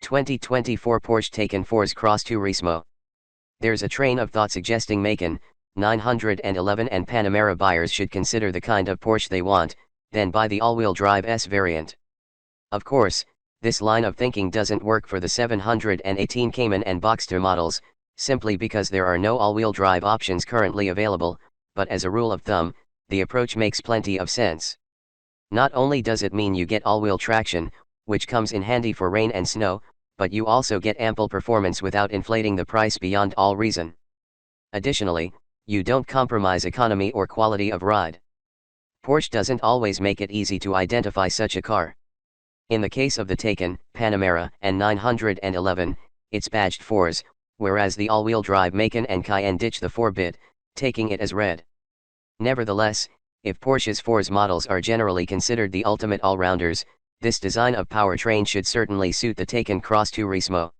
2024 Porsche Taycan 4's Cross Turismo. There's a train of thought suggesting Macan, 911 and Panamera buyers should consider the kind of Porsche they want, then buy the all-wheel drive S variant. Of course, this line of thinking doesn't work for the 718 Cayman and Boxster models, simply because there are no all-wheel drive options currently available, but as a rule of thumb, the approach makes plenty of sense. Not only does it mean you get all-wheel traction, which comes in handy for rain and snow, but you also get ample performance without inflating the price beyond all reason. Additionally, you don't compromise economy or quality of ride. Porsche doesn't always make it easy to identify such a car. In the case of the Taycan, Panamera, and 911, it's badged 4s, whereas the all-wheel drive Macan and Cayenne ditch the 4-bit, taking it as red. Nevertheless, if Porsche's 4s models are generally considered the ultimate all-rounders, this design of powertrain should certainly suit the Taycan Cross Turismo.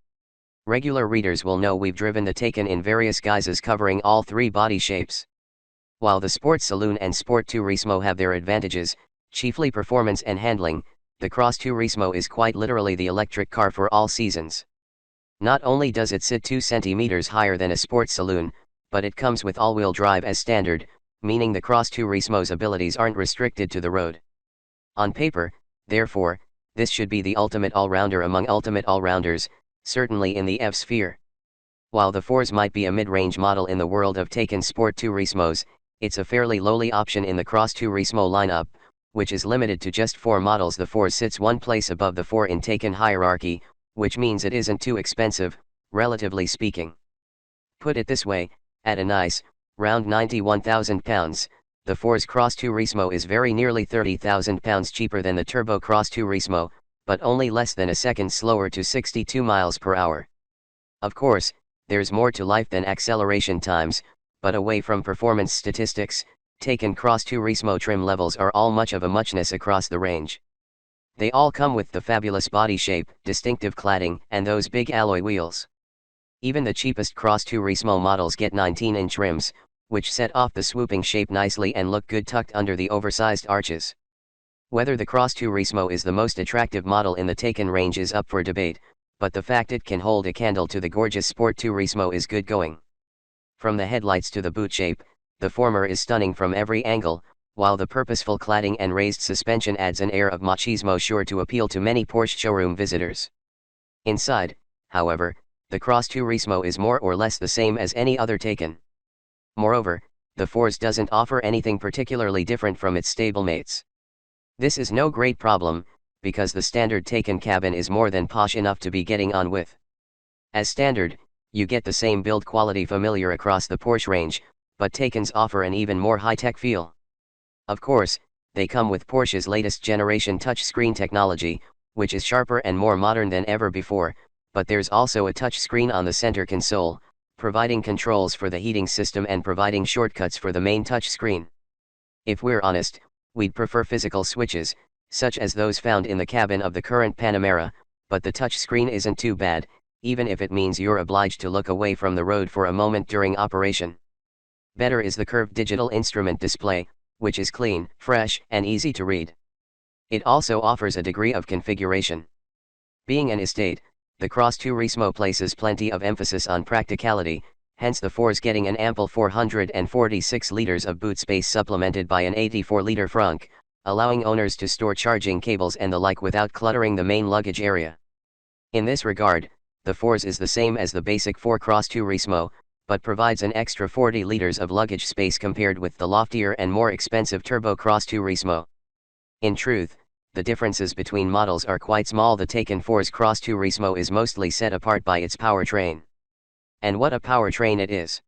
Regular readers will know we've driven the Taycan in various guises covering all three body shapes. While the Sport Saloon and Sport Turismo have their advantages, chiefly performance and handling, the Cross Turismo is quite literally the electric car for all seasons. Not only does it sit 2 centimeters higher than a Sport Saloon, but it comes with all-wheel drive as standard, meaning the Cross Turismo's abilities aren't restricted to the road. On paper, therefore, this should be the ultimate all-rounder among ultimate all-rounders, certainly in the F-sphere. While the 4s might be a mid-range model in the world of Taycan Sport Turismos, it's a fairly lowly option in the Cross Turismo lineup, which is limited to just 4 models. The 4 sits one place above the 4 in Taycan hierarchy, which means it isn't too expensive, relatively speaking. Put it this way, at a nice, round £91,000, the 4's Cross Turismo is very nearly £30,000 cheaper than the Turbo Cross Turismo, but only less than a second slower to 62 miles per hour. Of course, there's more to life than acceleration times, but away from performance statistics, Taycan Cross Turismo trim levels are all much of a muchness across the range. They all come with the fabulous body shape, distinctive cladding, and those big alloy wheels. Even the cheapest Cross Turismo models get 19-inch rims, which set off the swooping shape nicely and look good tucked under the oversized arches. Whether the Cross Turismo is the most attractive model in the Taycan range is up for debate, but the fact it can hold a candle to the gorgeous Sport Turismo is good going. From the headlights to the boot shape, the former is stunning from every angle, while the purposeful cladding and raised suspension adds an air of machismo sure to appeal to many Porsche showroom visitors. Inside, however, the Cross Turismo is more or less the same as any other Taycan. Moreover, the 4s doesn't offer anything particularly different from its stablemates. This is no great problem, because the standard Taycan cabin is more than posh enough to be getting on with. As standard, you get the same build quality familiar across the Porsche range, but Taycans offer an even more high-tech feel. Of course, they come with Porsche's latest generation touchscreen technology, which is sharper and more modern than ever before, but there's also a touchscreen on the center console, providing controls for the heating system and providing shortcuts for the main touchscreen. If we're honest, we'd prefer physical switches, such as those found in the cabin of the current Panamera, but the touchscreen isn't too bad, even if it means you're obliged to look away from the road for a moment during operation. Better is the curved digital instrument display, which is clean, fresh, and easy to read. It also offers a degree of configuration. Being an estate, the Cross Turismo places plenty of emphasis on practicality, hence the 4's getting an ample 446 liters of boot space supplemented by an 84-liter frunk, allowing owners to store charging cables and the like without cluttering the main luggage area. In this regard, the 4's is the same as the basic 4 Cross Turismo, but provides an extra 40 liters of luggage space compared with the loftier and more expensive Turbo Cross Turismo. In truth, the differences between models are quite small. The Taycan 4's Cross Turismo is mostly set apart by its powertrain. And what a powertrain it is!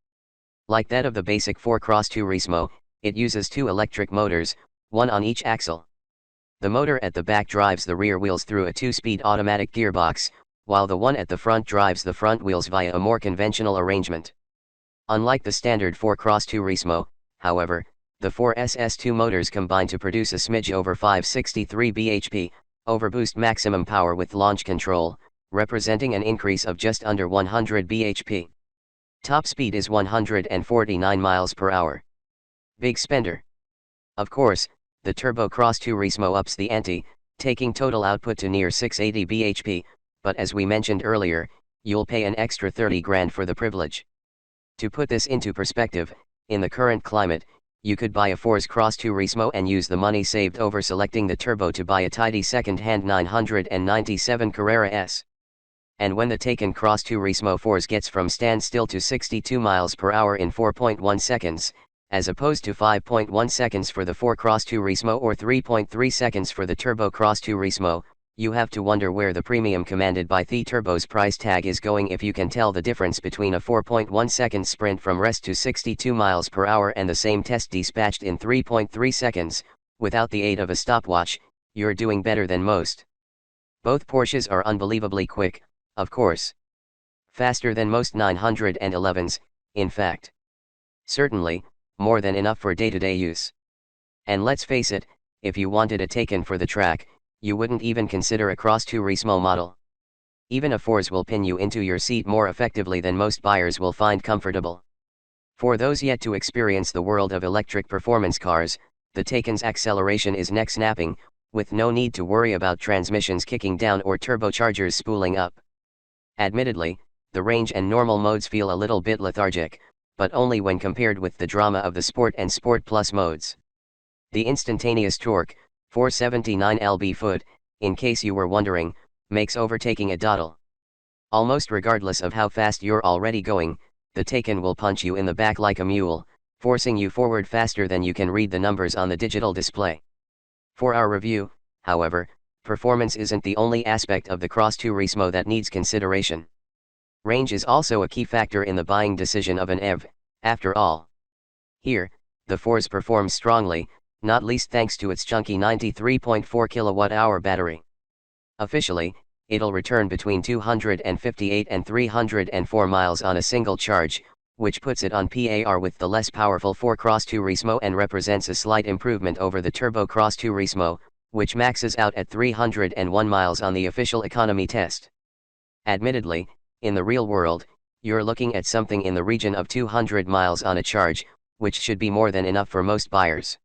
Like that of the basic 4 Cross Turismo, it uses 2 electric motors, one on each axle. The motor at the back drives the rear wheels through a 2-speed automatic gearbox, while the one at the front drives the front wheels via a more conventional arrangement. Unlike the standard 4 Cross Turismo, however, the 4SS2 motors combine to produce a smidge over 563 bhp, overboost maximum power with launch control, representing an increase of just under 100 bhp. Top speed is 149 miles per hour. Big spender. Of course, the Turbo Cross Turismo ups the ante, taking total output to near 680 bhp, but as we mentioned earlier, you'll pay an extra 30 grand for the privilege. To put this into perspective, in the current climate, you could buy a Force Cross Turismo and use the money saved over selecting the turbo to buy a tidy second-hand 997 Carrera S. And when the Taycan Cross Turismo Force gets from standstill to 62 miles per hour in 4.1 seconds, as opposed to 5.1 seconds for the 4 Cross Turismo or 3.3 seconds for the Turbo Cross Turismo, you have to wonder where the premium commanded by the Turbo's price tag is going if you can tell the difference between a 4.1 second sprint from rest to 62 miles per hour and the same test dispatched in 3.3 seconds, without the aid of a stopwatch, you're doing better than most. Both Porsches are unbelievably quick, of course. Faster than most 911s, in fact. Certainly, more than enough for day-to-day use. And let's face it, if you wanted a Taycan for the track, you wouldn't even consider a Cross Turismo model. Even a Force will pin you into your seat more effectively than most buyers will find comfortable. For those yet to experience the world of electric performance cars, the Taycan's acceleration is neck-snapping, with no need to worry about transmissions kicking down or turbochargers spooling up. Admittedly, the range and normal modes feel a little bit lethargic, but only when compared with the drama of the Sport and Sport Plus modes. The instantaneous torque, 479 lb-ft, in case you were wondering, makes overtaking a doddle. Almost regardless of how fast you're already going, the Taycan will punch you in the back like a mule, forcing you forward faster than you can read the numbers on the digital display. For our review, however, performance isn't the only aspect of the Cross Turismo that needs consideration. Range is also a key factor in the buying decision of an EV, after all. Here, the Force performs strongly, not least thanks to its chunky 93.4 kWh battery. Officially, it'll return between 258 and 304 miles on a single charge, which puts it on par with the less powerful 4 Cross Turismo and represents a slight improvement over the Turbo Cross Turismo, which maxes out at 301 miles on the official economy test. Admittedly, in the real world, you're looking at something in the region of 200 miles on a charge, which should be more than enough for most buyers.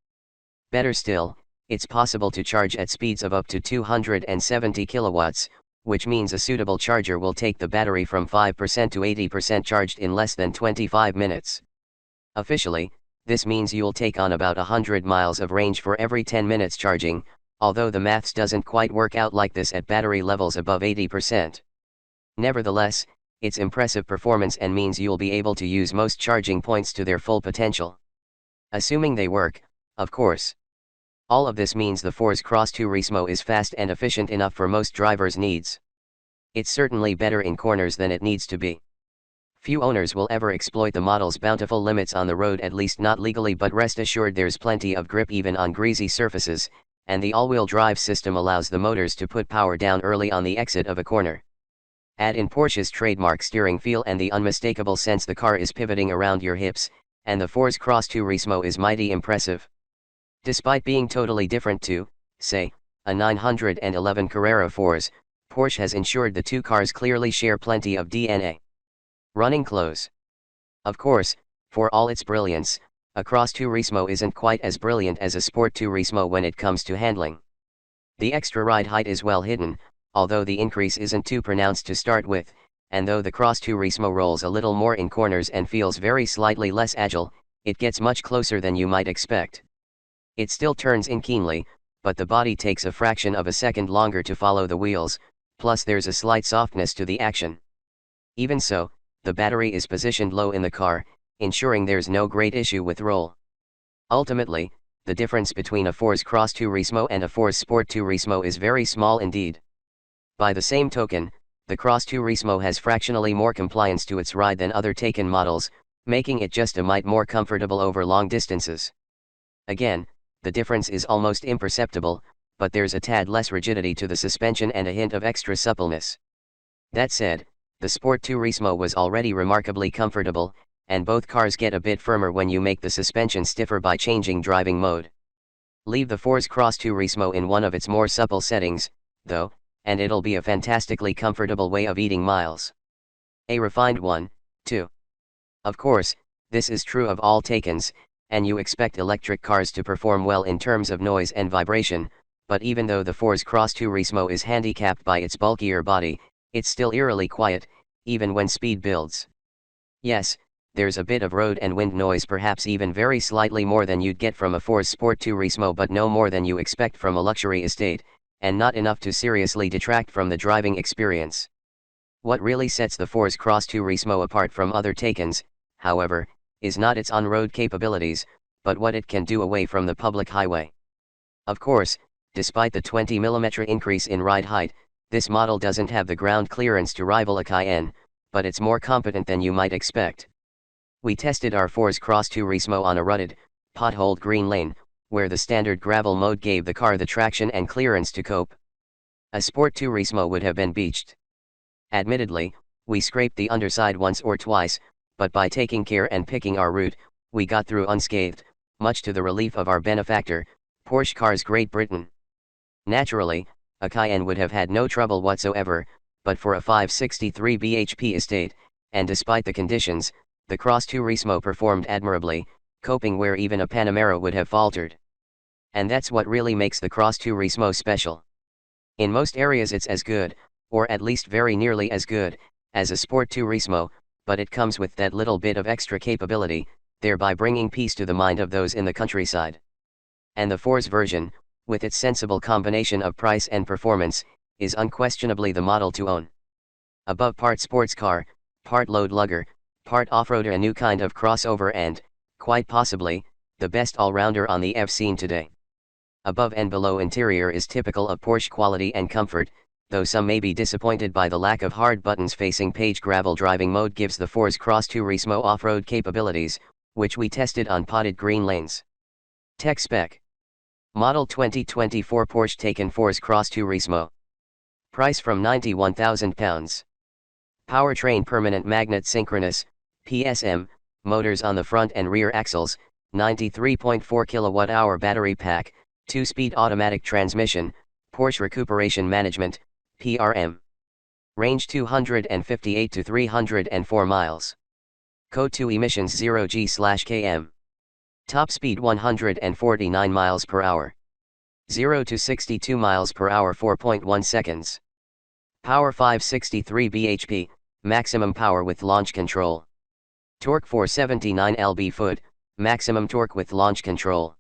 Better still, it's possible to charge at speeds of up to 270 kilowatts, which means a suitable charger will take the battery from 5% to 80% charged in less than 25 minutes. Officially, this means you'll take on about 100 miles of range for every 10 minutes charging, although the maths doesn't quite work out like this at battery levels above 80%. Nevertheless, it's impressive performance and means you'll be able to use most charging points to their full potential. Assuming they work, of course. All of this means the Force Cross Turismo is fast and efficient enough for most drivers' needs. It's certainly better in corners than it needs to be. Few owners will ever exploit the model's bountiful limits on the road, at least not legally, but rest assured there's plenty of grip even on greasy surfaces, and the all-wheel drive system allows the motors to put power down early on the exit of a corner. Add in Porsche's trademark steering feel and the unmistakable sense the car is pivoting around your hips, and the Force Cross Turismo is mighty impressive. Despite being totally different to, say, a 911 Carrera Force, Porsche has ensured the two cars clearly share plenty of DNA. Running close. Of course, for all its brilliance, a Cross Turismo isn't quite as brilliant as a Sport Turismo when it comes to handling. The extra ride height is well hidden, although the increase isn't too pronounced to start with, and though the Cross Turismo rolls a little more in corners and feels very slightly less agile, it gets much closer than you might expect. It still turns in keenly, but the body takes a fraction of a second longer to follow the wheels, plus there's a slight softness to the action. Even so, the battery is positioned low in the car, ensuring there's no great issue with roll. Ultimately, the difference between a Force Cross Turismo and a Force Sport Turismo is very small indeed. By the same token, the Cross Turismo has fractionally more compliance to its ride than other Taycan models, making it just a mite more comfortable over long distances. Again, the difference is almost imperceptible, but there's a tad less rigidity to the suspension and a hint of extra suppleness. That said, the Sport Turismo was already remarkably comfortable, and both cars get a bit firmer when you make the suspension stiffer by changing driving mode. Leave the Force Cross Turismo in one of its more supple settings, though, and it'll be a fantastically comfortable way of eating miles. A refined one, too. Of course, this is true of all Taycans, and you expect electric cars to perform well in terms of noise and vibration, but even though the Force Cross Turismo is handicapped by its bulkier body, It's still eerily quiet, even when speed builds. Yes, there's a bit of road and wind noise, perhaps even very slightly more than you'd get from a Force Sport Turismo, but no more than you expect from a luxury estate, and not enough to seriously detract from the driving experience. What really sets the Force Cross Turismo apart from other Taycans, however, is not its on-road capabilities, but what it can do away from the public highway. Of course, despite the 20mm increase in ride height, this model doesn't have the ground clearance to rival a Cayenne, but it's more competent than you might expect. We tested our Force Cross Turismo on a rutted, potholed green lane, where the standard gravel mode gave the car the traction and clearance to cope. A Sport Turismo would have been beached. Admittedly, we scraped the underside once or twice, but by taking care and picking our route, we got through unscathed, much to the relief of our benefactor, Porsche Cars Great Britain. Naturally, a Cayenne would have had no trouble whatsoever, but for a 563 bhp estate, and despite the conditions, the Cross Turismo performed admirably, coping where even a Panamera would have faltered. And that's what really makes the Cross Turismo special. In most areas it's as good, or at least very nearly as good, as a Sport Turismo, but it comes with that little bit of extra capability, thereby bringing peace to the mind of those in the countryside. And the Force version, with its sensible combination of price and performance, is unquestionably the model to own. Above part sports car, part load lugger, part off-roader, a new kind of crossover, and, quite possibly, the best all-rounder on the F scene today. Above and below interior is typical of Porsche quality and comfort, though some may be disappointed by the lack of hard buttons facing page. Gravel driving mode gives the Force Cross Turismo off-road capabilities, which we tested on potted green lanes. Tech spec. Model 2024 Porsche Taycan Force Cross Turismo. Price from £91,000. Powertrain permanent magnet synchronous, PSM, motors on the front and rear axles, 93.4 kWh battery pack, 2-speed automatic transmission, Porsche recuperation management, PRM. Range 258 to 304 miles. Code 2 emissions 0g/km. Top speed 149 miles per hour. 0 to 62 miles per hour 4.1 seconds. 4.1 seconds. Power 563 bhp, maximum power with launch control. Torque 479 lb-foot, maximum torque with launch control.